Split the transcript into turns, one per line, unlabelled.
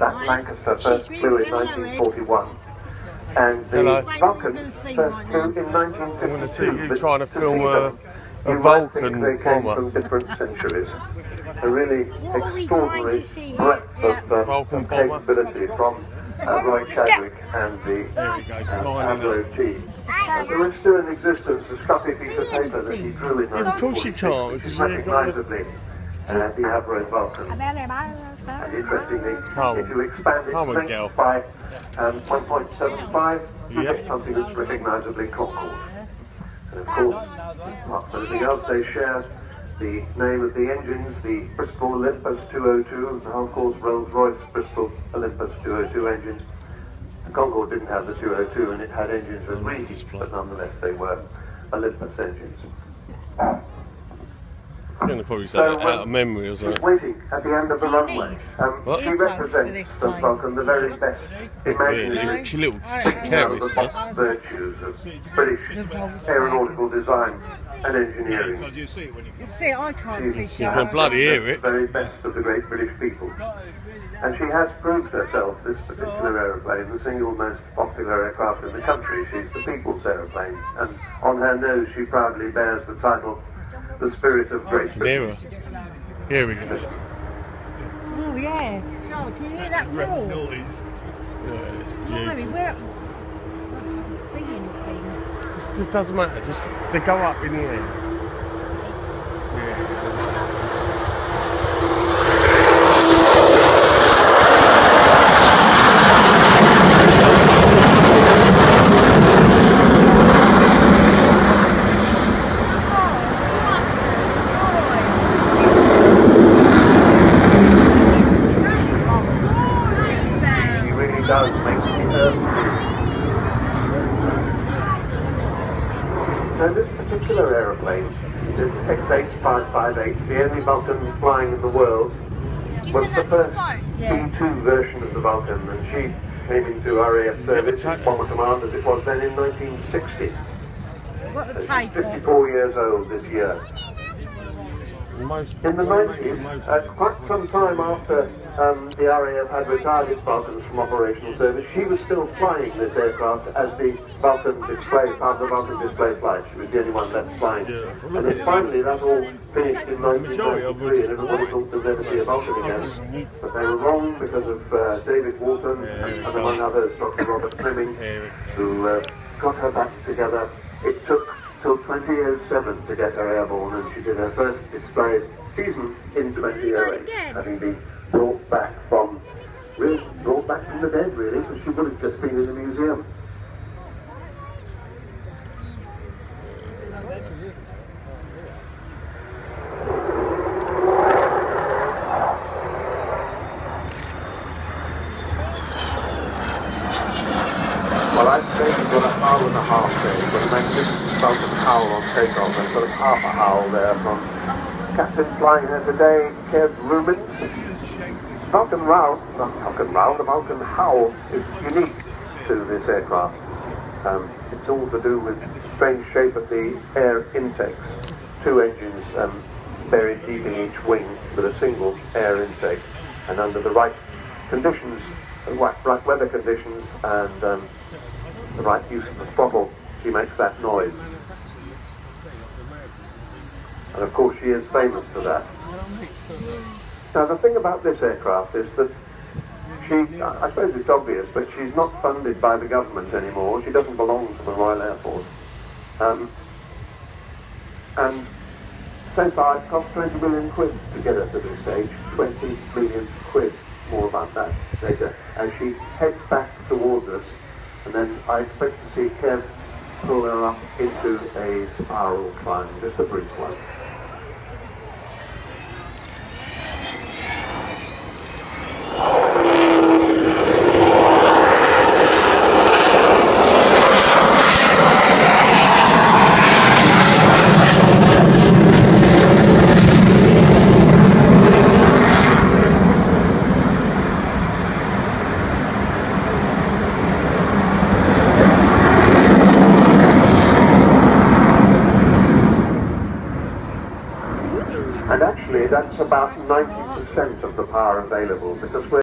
that Lancaster first flew in 1941. And the Vulcan first flew in 1952.
I'm going to see you trying to film a
you
Vulcan
they came
bomber.
from different centuries. A really extraordinary breadth of capability from Roy Chadwick and the Admiral T. There is still in existence a scruffy piece of paper that he drew in 1946.
Of course you can't,
which is recognisably the Admiral Vulcan. And interestingly, if you expand its length by 1.75, you get something that's recognisably Concord. And of course, apart from anything else, they share the name of the engines, the Bristol Olympus 202, and of course Rolls-Royce Bristol Olympus 202 engines. The Concorde didn't have the 202 and it had engines with reeds, but nonetheless they were Olympus engines.
I'm going to probably say that out of memory or something.
Waiting at the end of the runway. She represents the Vulcan, the very best imaginary
careless,
the virtues of British aeronautical design and engineering.
You see
it,
I can't see.
You can bloody hear it.
The very best of the great British people. And she has proved herself, this particular aeroplane, the single most popular aircraft in the country. She's the people's aeroplane. And on her nose she proudly bears the title, the Spirit of Great Britain.
Here we go.
Oh yeah. Charlotte, can you hear that roar?
Yeah, it's
Blimey,
beautiful.
where? I can't see anything.
It just doesn't matter, just they go up in the air. Yeah.
Does make me So this particular aeroplane, this X8558, the only Vulcan flying in the world, was the first B2 version of the Vulcan, and she came into RAF service in Bomber Command as it was then in 1960. She's 54 years old this year. In the 90s, quite some time after the RAF had retired its Vulcans from operational service, she was still flying this aircraft as the Vulcan display, part of the Vulcan display flight. She was the only one left flying. And then finally that all finished in 1993 and everybody thought they'd never see a Vulcan again. But they were wrong because of David Walton and among others Dr. Robert Fleming, who got her back together. It took till 2007 to get her airborne, and she did her first display season in 2008, having been brought back from the dead really, because she would have just been in the museum. Well, I'd say you've got a howl and a half there. You've got a magnificent Vulcan howl on takeoff, and sort of half a howl there from Captain flying her today, Kev Rubens. The Vulcan howl is unique to this aircraft. It's all to do with strange shape of the air intakes. Two engines buried deep in each wing with a single air intake, and under the right conditions, right weather conditions, and the right use of the throttle, she makes that noise. And of course she is famous for that. Now the thing about this aircraft is that I suppose it's obvious, but she's not funded by the government anymore. She doesn't belong to the Royal Air Force. And so far it's cost 20 million quid to get her to this stage. 20 million quid. More about that later. As she heads back towards us, and then I expect to see Kev pull her up into a spiral climb, just a brief one. And actually that's about 90% of the power available, because we're